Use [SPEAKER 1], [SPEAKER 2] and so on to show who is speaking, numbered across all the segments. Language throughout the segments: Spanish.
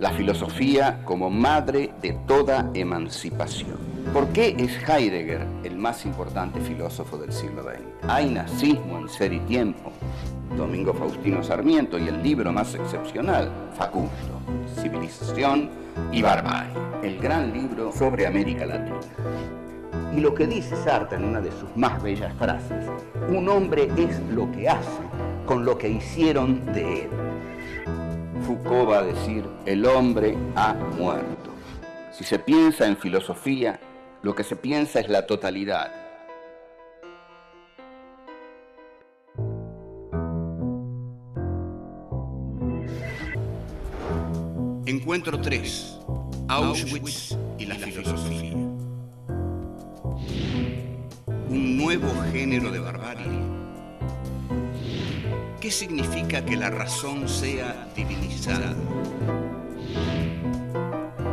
[SPEAKER 1] la filosofía como madre de toda emancipación. ¿Por qué es Heidegger el más importante filósofo del siglo XX? Hay nazismo en Ser y Tiempo, Domingo Faustino Sarmiento, y el libro más excepcional, Facundo, Civilización y Barbarie, el gran libro sobre América Latina. Y lo que dice Sartre en una de sus más bellas frases: un hombre es lo que hace con lo que hicieron de él. Foucault va a decir: el hombre ha muerto. Si se piensa en filosofía, lo que se piensa es la totalidad. Encuentro 3. Auschwitz y la filosofía. Un nuevo género de barbarie. ¿Qué significa que la razón sea divinizada?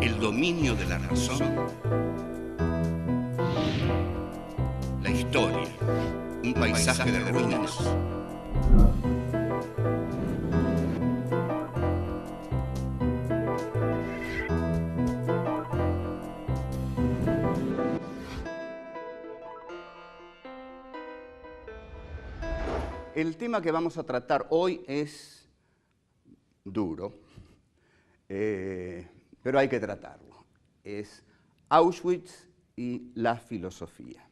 [SPEAKER 1] ¿El dominio de la razón? La historia, un paisaje de ruinas. El tema que vamos a tratar hoy es duro, pero hay que tratarlo. Es Auschwitz y la filosofía.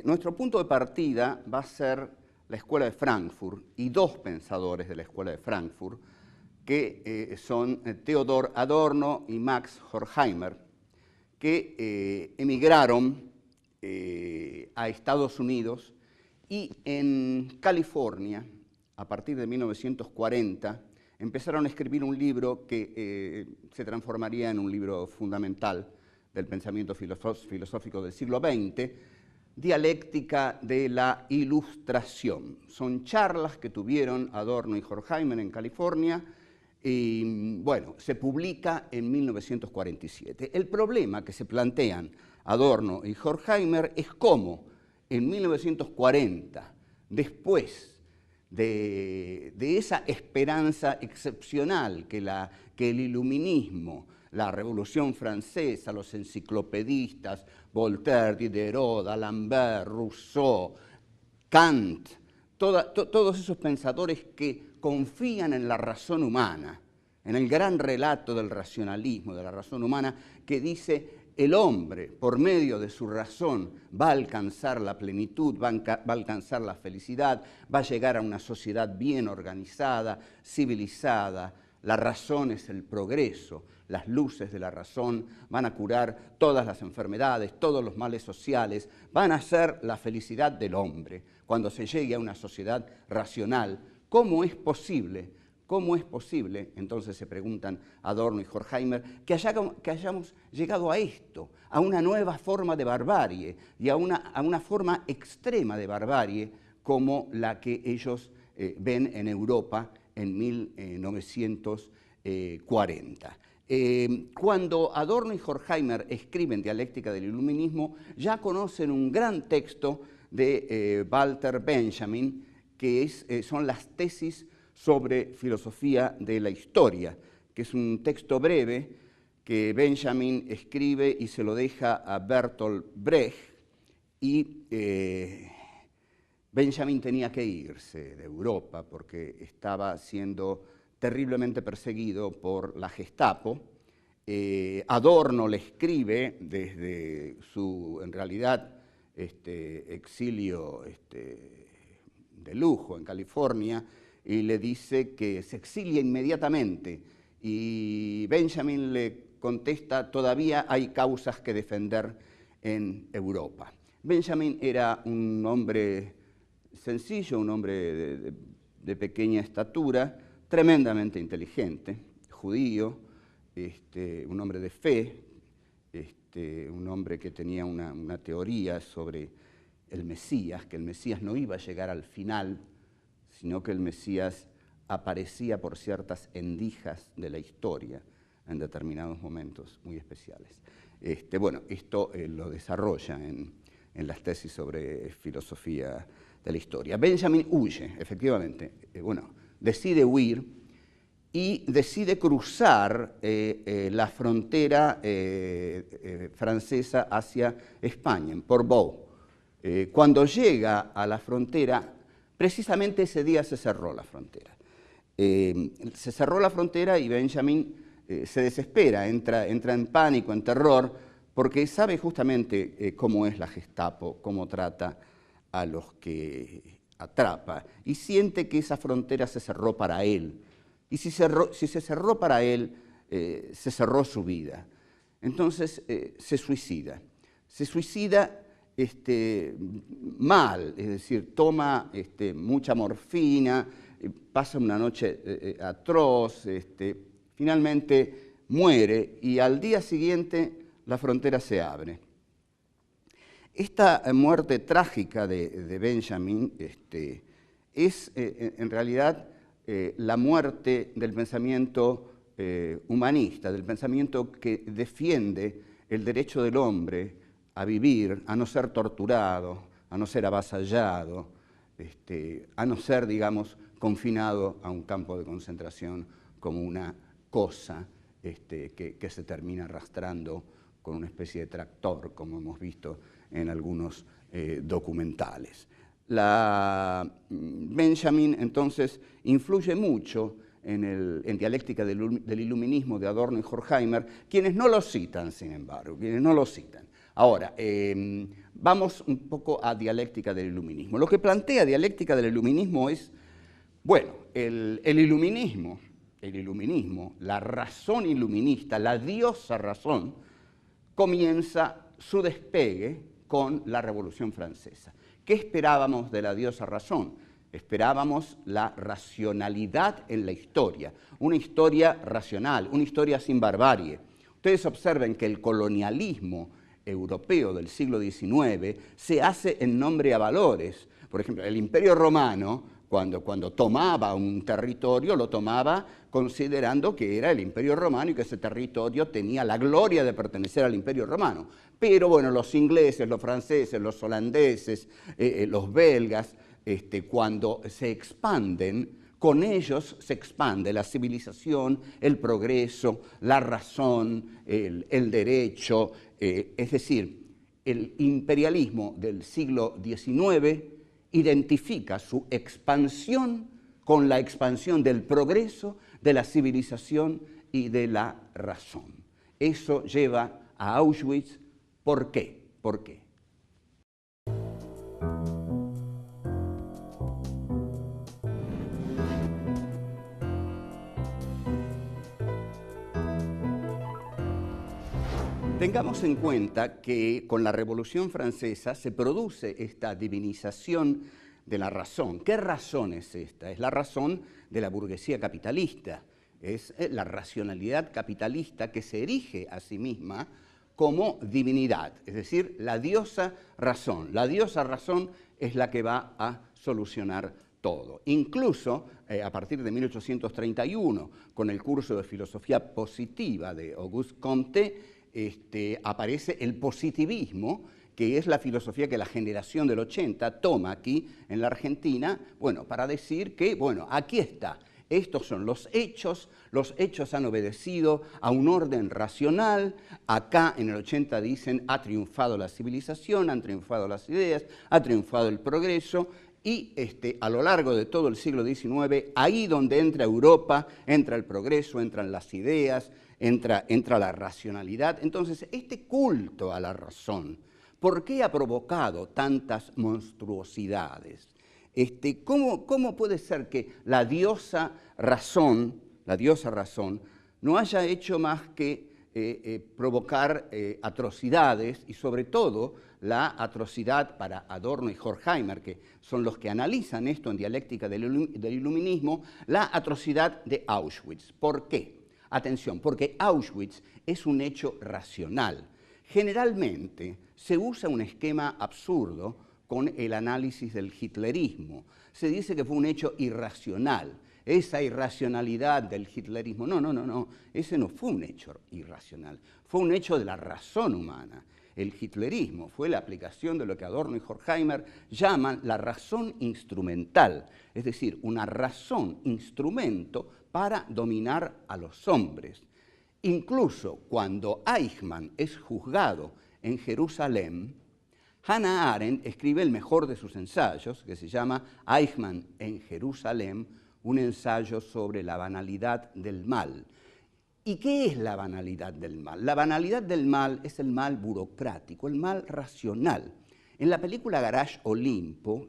[SPEAKER 1] Nuestro punto de partida va a ser la Escuela de Frankfurt y dos pensadores de la Escuela de Frankfurt, que son Theodor Adorno y Max Horkheimer, que emigraron a Estados Unidos y en California, a partir de 1940, empezaron a escribir un libro que se transformaría en un libro fundamental del pensamiento filosófico del siglo XX, Dialéctica de la Ilustración. Son charlas que tuvieron Adorno y Horkheimer en California y, bueno, se publica en 1947. El problema que se plantean Adorno y Horkheimer es cómo en 1940, después de esa esperanza excepcional que el iluminismo, la Revolución Francesa, los enciclopedistas, Voltaire, Diderot, D'Alembert, Rousseau, Kant, todos esos pensadores que confían en la razón humana, en el gran relato del racionalismo, de la razón humana, que dice: el hombre, por medio de su razón, va a alcanzar la plenitud, va a alcanzar la felicidad, va a llegar a una sociedad bien organizada, civilizada. La razón es el progreso, las luces de la razón van a curar todas las enfermedades, todos los males sociales, van a ser la felicidad del hombre. Cuando se llegue a una sociedad racional, ¿cómo es posible? ¿Cómo es posible, entonces se preguntan Adorno y Horkheimer, que hayamos llegado a esto, a una nueva forma de barbarie y a una forma extrema de barbarie como la que ellos ven en Europa en 1940? Cuando Adorno y Horkheimer escriben Dialéctica del Iluminismo, ya conocen un gran texto de Walter Benjamin, que son las tesis sobre filosofía de la historia, que es un texto breve que Benjamin escribe y se lo deja a Bertolt Brecht, y Benjamin tenía que irse de Europa porque estaba siendo terriblemente perseguido por la Gestapo. Adorno le escribe desde su, en realidad, exilio de lujo en California, y le dice que se exilia inmediatamente, y Benjamin le contesta: todavía hay causas que defender en Europa. Benjamin era un hombre sencillo, un hombre de pequeña estatura, tremendamente inteligente, judío, un hombre de fe, un hombre que tenía una teoría sobre el Mesías, que el Mesías no iba a llegar al final, sino que el Mesías aparecía por ciertas endijas de la historia en determinados momentos muy especiales. Bueno, esto lo desarrolla en las tesis sobre filosofía de la historia. Benjamin huye, efectivamente, decide huir, y decide cruzar la frontera francesa hacia España, en Portbou. Cuando llega a la frontera, precisamente ese día se cerró la frontera. Se cerró la frontera y Benjamin se desespera, entra en pánico, en terror, porque sabe justamente cómo es la Gestapo, cómo trata a los que atrapa, y siente que esa frontera se cerró para él. Y si se cerró para él, se cerró su vida. Entonces se suicida. Se suicida mal, es decir, toma mucha morfina, pasa una noche atroz, finalmente muere y al día siguiente la frontera se abre. Esta muerte trágica de Benjamin es en realidad la muerte del pensamiento humanista, del pensamiento que defiende el derecho del hombre a vivir, a no ser torturado, a no ser avasallado, a no ser, digamos, confinado a un campo de concentración como una cosa que se termina arrastrando con una especie de tractor, como hemos visto en algunos documentales. Benjamin, entonces, influye mucho en Dialéctica del Iluminismo de Adorno y Horkheimer, quienes no lo citan, sin embargo, quienes no lo citan. Ahora, vamos un poco a Dialéctica del Iluminismo. Lo que plantea Dialéctica del Iluminismo es, bueno, el iluminismo, la razón iluminista, la diosa razón, comienza su despegue con la Revolución Francesa. ¿Qué esperábamos de la diosa razón? Esperábamos la racionalidad en la historia, una historia racional, una historia sin barbarie. Ustedes observen que el colonialismo europeo del siglo XIX se hace en nombre a valores. Por ejemplo, el Imperio Romano, cuando tomaba un territorio, lo tomaba considerando que era el Imperio Romano y que ese territorio tenía la gloria de pertenecer al Imperio Romano. Pero bueno, los ingleses, los franceses, los holandeses, los belgas, cuando se expanden, con ellos se expande la civilización, el progreso, la razón, el derecho, es decir, el imperialismo del siglo XIX identifica su expansión con la expansión del progreso, de la civilización y de la razón. Eso lleva a Auschwitz. ¿Por qué? ¿Por qué? Tengamos en cuenta que con la Revolución Francesa se produce esta divinización de la razón. ¿Qué razón es esta? Es la razón de la burguesía capitalista. Es la racionalidad capitalista que se erige a sí misma como divinidad, es decir, la diosa razón. La diosa razón es la que va a solucionar todo. Incluso a partir de 1831, con el curso de filosofía positiva de Auguste Comte, aparece el positivismo, que es la filosofía que la generación del 80 toma aquí en la Argentina, bueno, para decir que, bueno, aquí está, estos son los hechos han obedecido a un orden racional, acá en el 80 dicen, ha triunfado la civilización, han triunfado las ideas, ha triunfado el progreso, y a lo largo de todo el siglo XIX, ahí donde entra Europa, entra el progreso, entran las ideas, entra la racionalidad. Entonces, este culto a la razón, ¿por qué ha provocado tantas monstruosidades? ¿Cómo puede ser que la diosa razón, no haya hecho más que provocar atrocidades, y sobre todo la atrocidad para Adorno y Horkheimer, que son los que analizan esto en Dialéctica del Iluminismo, la atrocidad de Auschwitz? ¿Por qué? Atención, porque Auschwitz es un hecho racional. Generalmente se usa un esquema absurdo con el análisis del hitlerismo. Se dice que fue un hecho irracional. Esa irracionalidad del hitlerismo, no, ese no fue un hecho irracional, fue un hecho de la razón humana. el hitlerismo, fue la aplicación de lo que Adorno y Horkheimer llaman la razón instrumental, es decir, una razón, instrumento para dominar a los hombres. Incluso cuando Eichmann es juzgado en Jerusalén, Hannah Arendt escribe el mejor de sus ensayos, que se llama Eichmann en Jerusalén, un ensayo sobre la banalidad del mal. ¿Y qué es la banalidad del mal? La banalidad del mal es el mal burocrático, el mal racional. En la película Garage Olimpo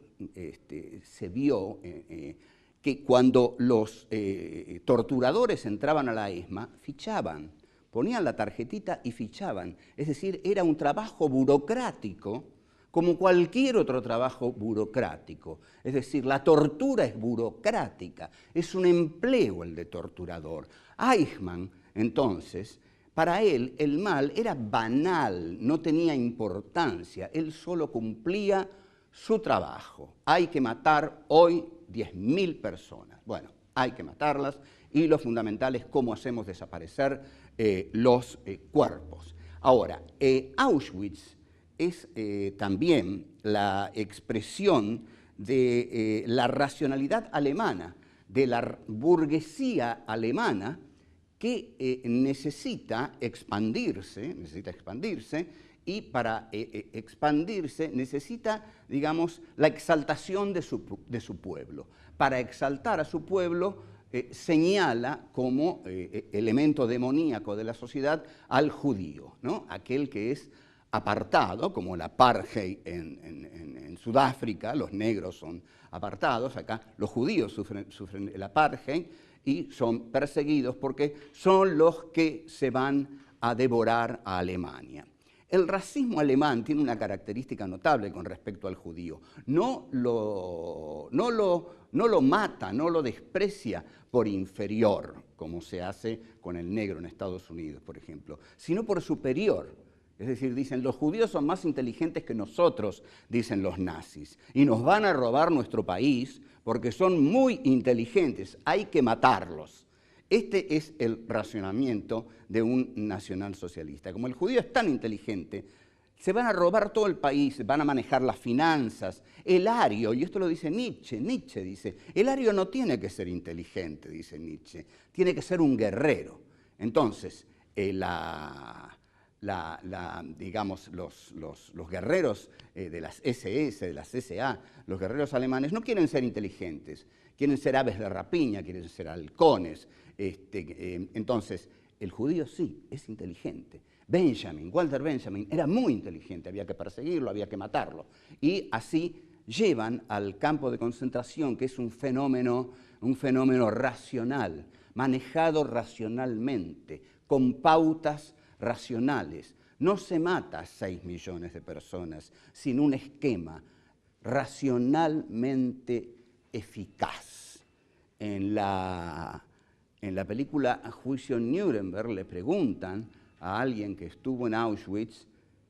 [SPEAKER 1] se vio que cuando los torturadores entraban a la ESMA, fichaban, ponían la tarjetita y fichaban. Es decir, era un trabajo burocrático como cualquier otro trabajo burocrático. Es decir, la tortura es burocrática, es un empleo el de torturador. Eichmann, entonces, para él el mal era banal, no tenía importancia, él solo cumplía su trabajo. Hay que matar hoy 10.000 personas. Bueno, hay que matarlas y lo fundamental es cómo hacemos desaparecer los cuerpos. Ahora, Auschwitz es también la expresión de la racionalidad alemana, de la burguesía alemana que necesita expandirse y para expandirse necesita, digamos, la exaltación de su pueblo. Para exaltar a su pueblo señala como elemento demoníaco de la sociedad al judío, ¿no? Aquel que es apartado, como el apartheid en Sudáfrica, los negros son apartados, acá los judíos sufren el apartheid y son perseguidos porque son los que se van a devorar a Alemania. El racismo alemán tiene una característica notable con respecto al judío. No lo mata, no lo desprecia por inferior, como se hace con el negro en Estados Unidos, por ejemplo, sino por superior. Es decir, dicen, los judíos son más inteligentes que nosotros, dicen los nazis, y nos van a robar nuestro país porque son muy inteligentes, hay que matarlos. Este es el racionamiento de un nacionalsocialista. Como el judío es tan inteligente, se van a robar todo el país, van a manejar las finanzas. El ario, y esto lo dice Nietzsche dice, el ario no tiene que ser inteligente, dice Nietzsche, tiene que ser un guerrero. Entonces, digamos, los guerreros de las SS, de las SA, los guerreros alemanes, no quieren ser inteligentes, quieren ser aves de rapiña, quieren ser halcones. Entonces, el judío sí, es inteligente. Walter Benjamin, era muy inteligente, había que perseguirlo, había que matarlo. Y así llevan al campo de concentración, que es un fenómeno racional, manejado racionalmente, con pautas racionales. No se mata a 6 millones de personas sin un esquema racionalmente eficaz. En la película Juicio en Nuremberg le preguntan a alguien que estuvo en Auschwitz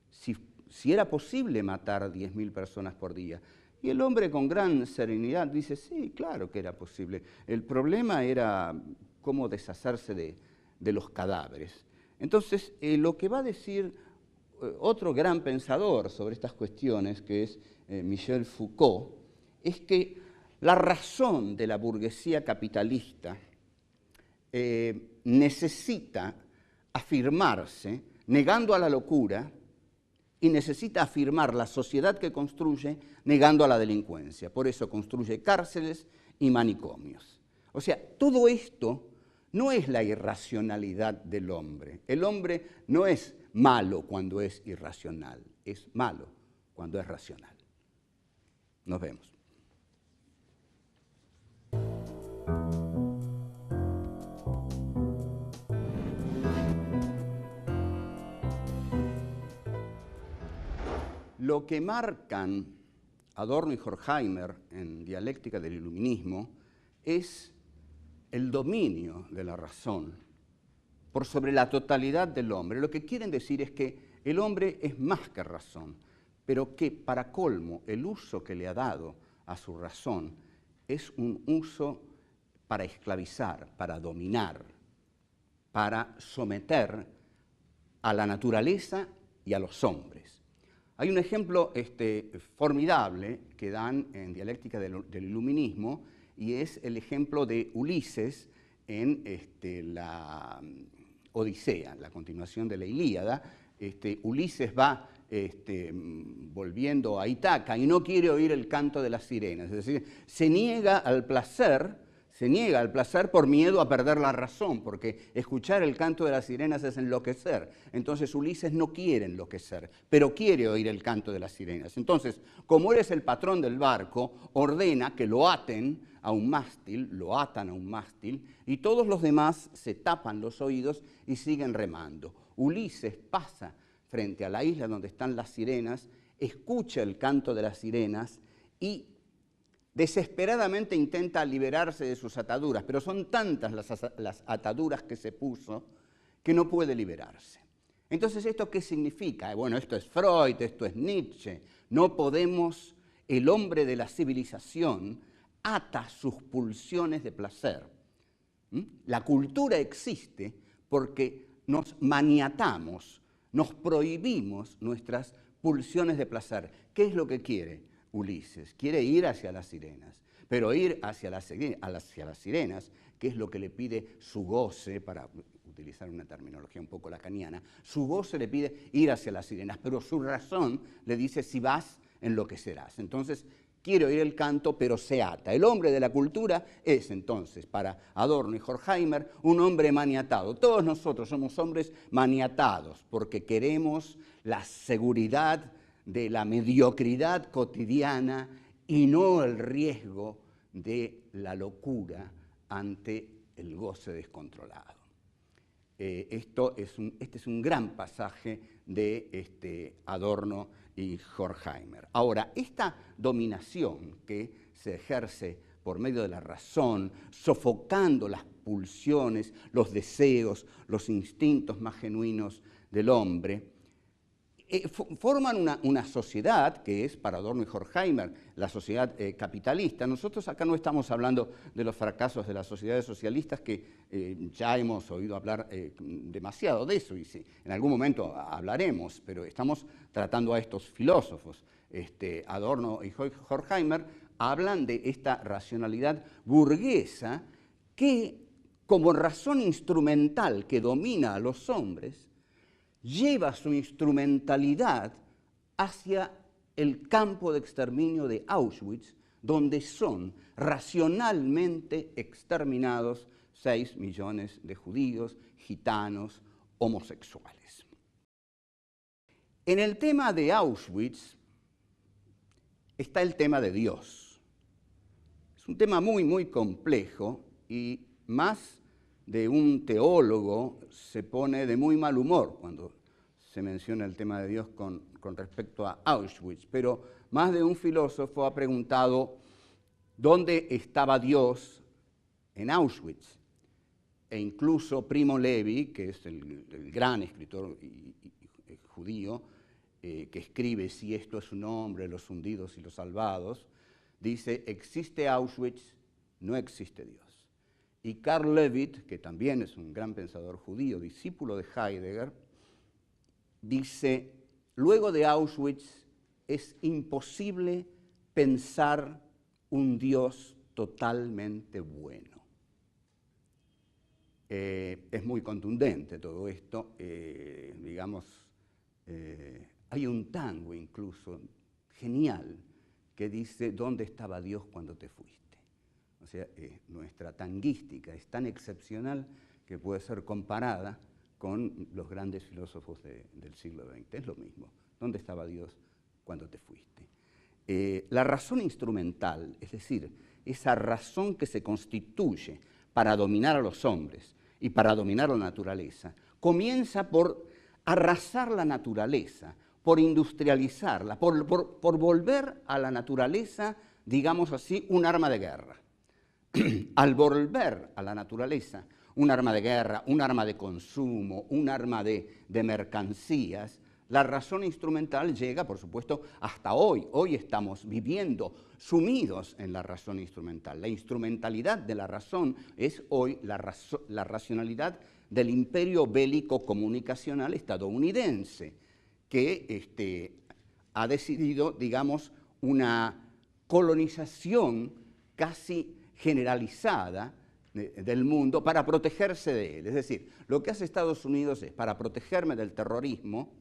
[SPEAKER 1] si era posible matar 10.000 personas por día. Y el hombre con gran serenidad dice, sí, claro que era posible. El problema era cómo deshacerse de los cadáveres. Entonces, lo que va a decir otro gran pensador sobre estas cuestiones, que es Michel Foucault, es que la razón de la burguesía capitalista necesita afirmarse, negando a la locura, y necesita afirmar la sociedad que construye, negando a la delincuencia. Por eso construye cárceles y manicomios. O sea, todo esto no es la irracionalidad del hombre. El hombre no es malo cuando es irracional, es malo cuando es racional. Nos vemos. Lo que marcan Adorno y Horkheimer en Dialéctica del Iluminismo es el dominio de la razón por sobre la totalidad del hombre. Lo que quieren decir es que el hombre es más que razón, pero que para colmo el uso que le ha dado a su razón es un uso para esclavizar, para dominar, para someter a la naturaleza y a los hombres. Hay un ejemplo formidable que dan en Dialéctica del Iluminismo, y es el ejemplo de Ulises en la Odisea, la continuación de la Ilíada. Ulises va volviendo a Ítaca y no quiere oír el canto de las sirenas, es decir, se niega al placer por miedo a perder la razón, porque escuchar el canto de las sirenas es enloquecer. Entonces Ulises no quiere enloquecer, pero quiere oír el canto de las sirenas. Entonces, como eres el patrón del barco, ordena que lo aten a un mástil, lo atan a un mástil, y todos los demás se tapan los oídos y siguen remando. Ulises pasa frente a la isla donde están las sirenas, escucha el canto de las sirenas y desesperadamente intenta liberarse de sus ataduras, pero son tantas las ataduras que se puso que no puede liberarse. Entonces, ¿esto qué significa? Bueno, esto es Freud, esto es Nietzsche. No podemos, el hombre de la civilización ata sus pulsiones de placer. La cultura existe porque nos maniatamos, nos prohibimos nuestras pulsiones de placer. ¿Qué es lo que quiere Ulises? Quiere ir hacia las sirenas, pero ir hacia las sirenas, que es lo que le pide su goce, para utilizar una terminología un poco lacaniana, su goce le pide ir hacia las sirenas, pero su razón le dice: si vas, enloquecerás. Entonces, quiere oír el canto, pero se ata. El hombre de la cultura es, entonces, para Adorno y Horkheimer, un hombre maniatado. Todos nosotros somos hombres maniatados porque queremos la seguridad de la mediocridad cotidiana y no el riesgo de la locura ante el goce descontrolado. Este es un gran pasaje de Adorno y Horkheimer. Ahora, esta dominación que se ejerce por medio de la razón, sofocando las pulsiones, los deseos, los instintos más genuinos del hombre, forman una sociedad que es, para Adorno y Horkheimer, la sociedad capitalista. Nosotros acá no estamos hablando de los fracasos de las sociedades socialistas, que ya hemos oído hablar demasiado de eso, y sí, en algún momento hablaremos, pero estamos tratando a estos filósofos. Adorno y Horkheimer hablan de esta racionalidad burguesa que, como razón instrumental que domina a los hombres, lleva su instrumentalidad hacia el campo de exterminio de Auschwitz, donde son racionalmente exterminados 6 millones de judíos, gitanos, homosexuales. En el tema de Auschwitz está el tema de Dios. Es un tema muy, muy complejo, y más de un teólogo se pone de muy mal humor cuando se menciona el tema de Dios con respecto a Auschwitz, pero más de un filósofo ha preguntado dónde estaba Dios en Auschwitz. E incluso Primo Levi, que es el gran escritor judío, que escribe Si esto es un hombre, los hundidos y los salvados, dice: existe Auschwitz, no existe Dios. Y Karl Levitt, que también es un gran pensador judío, discípulo de Heidegger, dice: luego de Auschwitz es imposible pensar un Dios totalmente bueno. Es muy contundente todo esto. Hay un tango incluso genial que dice: ¿dónde estaba Dios cuando te fuiste? O sea, nuestra tanguística es tan excepcional que puede ser comparada con los grandes filósofos del siglo XX. Es lo mismo. ¿Dónde estaba Dios cuando te fuiste? La razón instrumental, es decir, esa razón que se constituye para dominar a los hombres y para dominar la naturaleza, comienza por arrasar la naturaleza, por industrializarla, por volver a la naturaleza, digamos así, un arma de guerra. Al volver a la naturaleza un arma de guerra, un arma de consumo, un arma de mercancías, la razón instrumental llega, por supuesto, hasta hoy. Hoy estamos viviendo sumidos en la razón instrumental. La instrumentalidad de la razón es hoy la racionalidad del imperio bélico comunicacional estadounidense, que ha decidido, digamos, una colonización casi generalizada del mundo para protegerse de él. Es decir, lo que hace Estados Unidos es, para protegerme del terrorismo,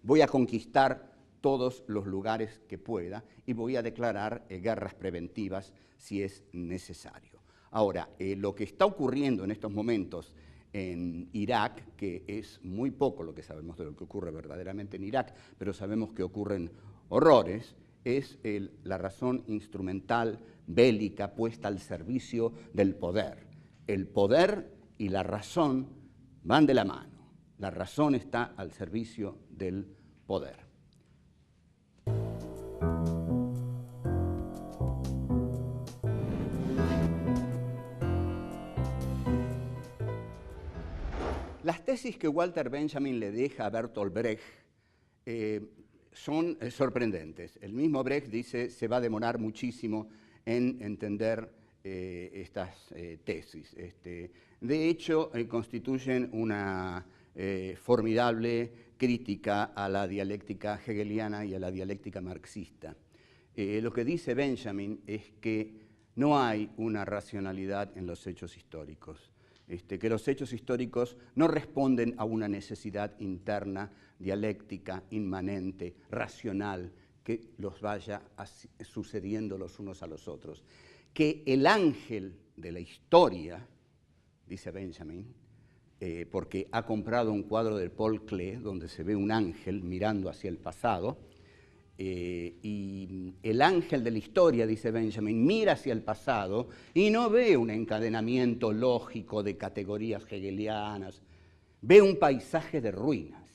[SPEAKER 1] voy a conquistar todos los lugares que pueda y voy a declarar guerras preventivas si es necesario. Ahora, lo que está ocurriendo en estos momentos en Irak, que es muy poco lo que sabemos de lo que ocurre verdaderamente en Irak, pero sabemos que ocurren horrores, es la razón instrumental bélica puesta al servicio del poder. El poder y la razón van de la mano. La razón está al servicio del poder. Las tesis que Walter Benjamin le deja a Bertolt Brecht son sorprendentes. El mismo Brecht dice se va a demorar muchísimo en entender estas tesis. De hecho, constituyen una formidable crítica a la dialéctica hegeliana y a la dialéctica marxista. Lo que dice Benjamin es que no hay una racionalidad en los hechos históricos. Que los hechos históricos no responden a una necesidad interna, dialéctica, inmanente, racional, que los vaya sucediendo los unos a los otros. Que el ángel de la historia, dice Benjamin, porque ha comprado un cuadro de Paul Klee donde se ve un ángel mirando hacia el pasado, y el ángel de la historia, dice Benjamin, mira hacia el pasado y no ve un encadenamiento lógico de categorías hegelianas, ve un paisaje de ruinas,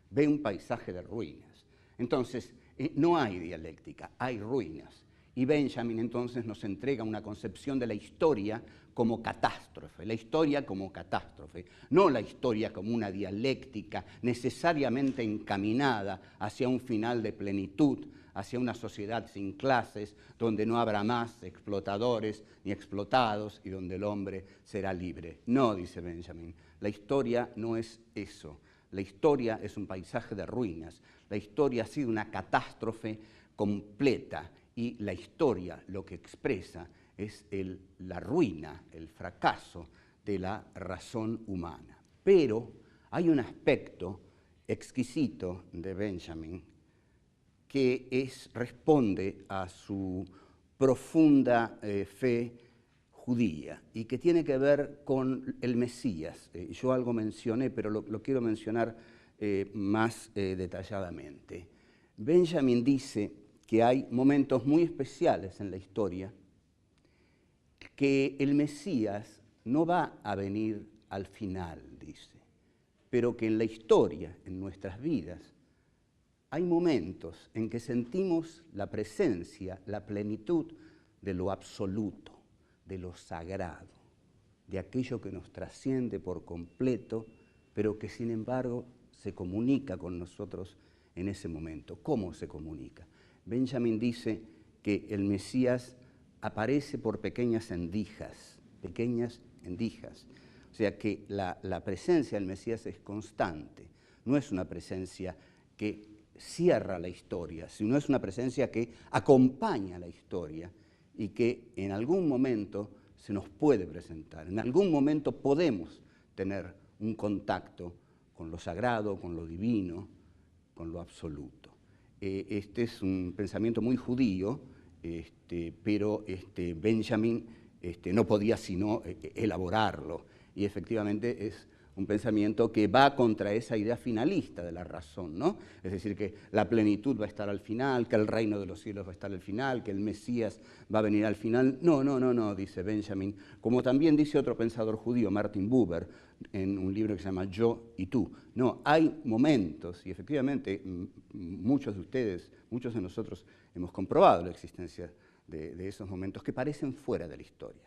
[SPEAKER 1] ve un paisaje de ruinas. Entonces, no hay dialéctica, hay ruinas. Y Benjamin entonces nos entrega una concepción de la historia como catástrofe, la historia como catástrofe, no la historia como una dialéctica necesariamente encaminada hacia un final de plenitud, hacia una sociedad sin clases, donde no habrá más explotadores ni explotados y donde el hombre será libre. No, dice Benjamin, la historia no es eso. La historia es un paisaje de ruinas. La historia ha sido una catástrofe completa y la historia lo que expresa es la ruina, el fracaso de la razón humana. Pero hay un aspecto exquisito de Benjamin que responde a su profunda fe judía y que tiene que ver con el Mesías. Yo algo mencioné, pero lo quiero mencionar más detalladamente. Benjamin dice que hay momentos muy especiales en la historia que el Mesías no va a venir al final, dice, pero que en la historia, en nuestras vidas, hay momentos en que sentimos la presencia, la plenitud de lo absoluto, de lo sagrado, de aquello que nos trasciende por completo, pero que sin embargo se comunica con nosotros en ese momento. ¿Cómo se comunica? Benjamin dice que el Mesías aparece por pequeñas endijas. O sea que la presencia del Mesías es constante, no es una presencia que cierra la historia, sino es una presencia que acompaña la historia y que en algún momento se nos puede presentar, en algún momento podemos tener un contacto con lo sagrado, con lo divino, con lo absoluto. Este es un pensamiento muy judío, pero Benjamin no podía sino elaborarlo, y efectivamente es un pensamiento que va contra esa idea finalista de la razón, ¿no? Es decir, que la plenitud va a estar al final, que el reino de los cielos va a estar al final, que el Mesías va a venir al final. No, dice Benjamin, como también dice otro pensador judío, Martin Buber, en un libro que se llama Yo y tú. No, hay momentos, y efectivamente muchos de ustedes, muchos de nosotros hemos comprobado la existencia de esos momentos que parecen fuera de la historia.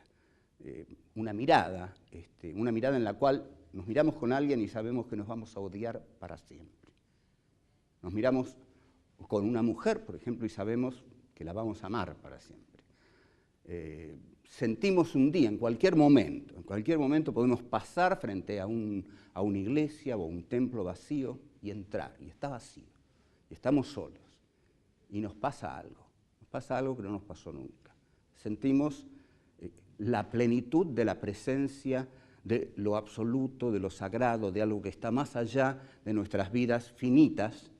[SPEAKER 1] Una mirada en la cual nos miramos con alguien y sabemos que nos vamos a odiar para siempre. Nos miramos con una mujer, por ejemplo, y sabemos que la vamos a amar para siempre. Sentimos un día, en cualquier momento podemos pasar frente a una iglesia o a un templo vacío y entrar, y está vacío, y estamos solos, y nos pasa algo que no nos pasó nunca. Sentimos la plenitud de la presencia de lo absoluto, de lo sagrado, de algo que está más allá de nuestras vidas finitas,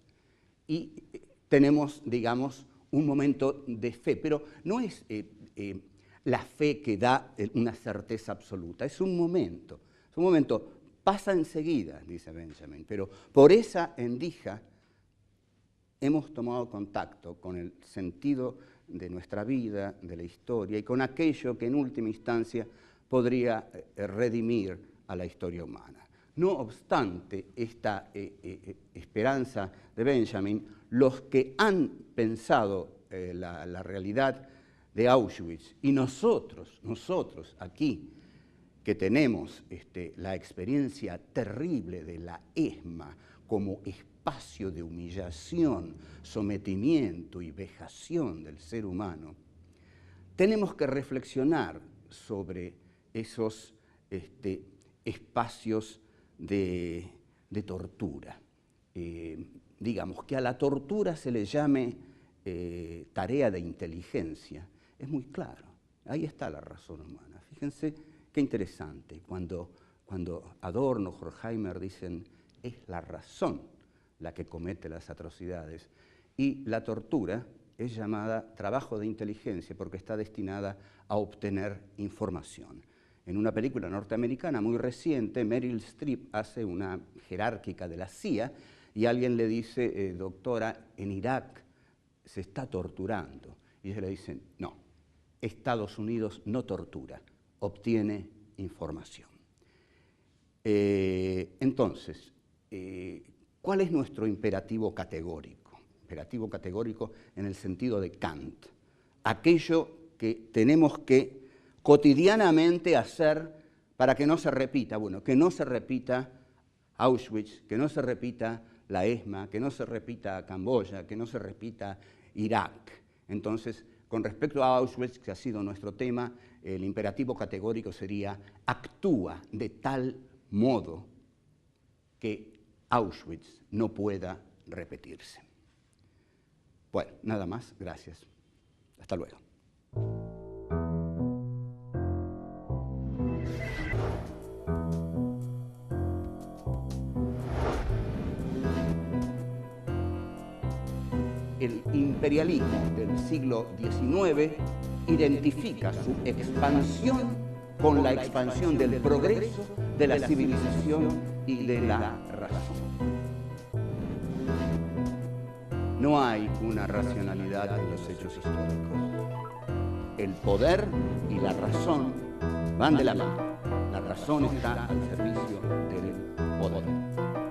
[SPEAKER 1] y tenemos, digamos, un momento de fe, pero no es la fe que da una certeza absoluta, es un momento, pasa enseguida, dice Benjamin, pero por esa endija hemos tomado contacto con el sentido de nuestra vida, de la historia, y con aquello que en última instancia podría redimir a la historia humana. No obstante esta esperanza de Benjamin, los que han pensado la realidad de Auschwitz, y nosotros aquí, que tenemos la experiencia terrible de la ESMA como espacio de humillación, sometimiento y vejación del ser humano, tenemos que reflexionar sobre esos espacios de tortura. Digamos, que a la tortura se le llame tarea de inteligencia, es muy claro. Ahí está la razón humana. Fíjense qué interesante, cuando Adorno, Horkheimer dicen es la razón la que comete las atrocidades, y la tortura es llamada trabajo de inteligencia porque está destinada a obtener información. En una película norteamericana muy reciente, Meryl Streep hace una jerárquica de la CIA y alguien le dice, doctora, en Irak se está torturando. Y ella le dice, no, Estados Unidos no tortura, obtiene información. Entonces, ¿cuál es nuestro imperativo categórico? Imperativo categórico en el sentido de Kant. Aquello que tenemos que cotidianamente hacer para que no se repita, bueno, que no se repita Auschwitz, que no se repita la ESMA, que no se repita Camboya, que no se repita Irak. Entonces, con respecto a Auschwitz, que ha sido nuestro tema, el imperativo categórico sería actúa de tal modo que Auschwitz no pueda repetirse. Bueno, nada más, gracias. Hasta luego. El imperialismo del siglo XIX identifica su expansión con la expansión del progreso, de la civilización y de la razón. No hay una racionalidad en los hechos históricos. El poder y la razón van de la mano. La razón está al servicio del poder.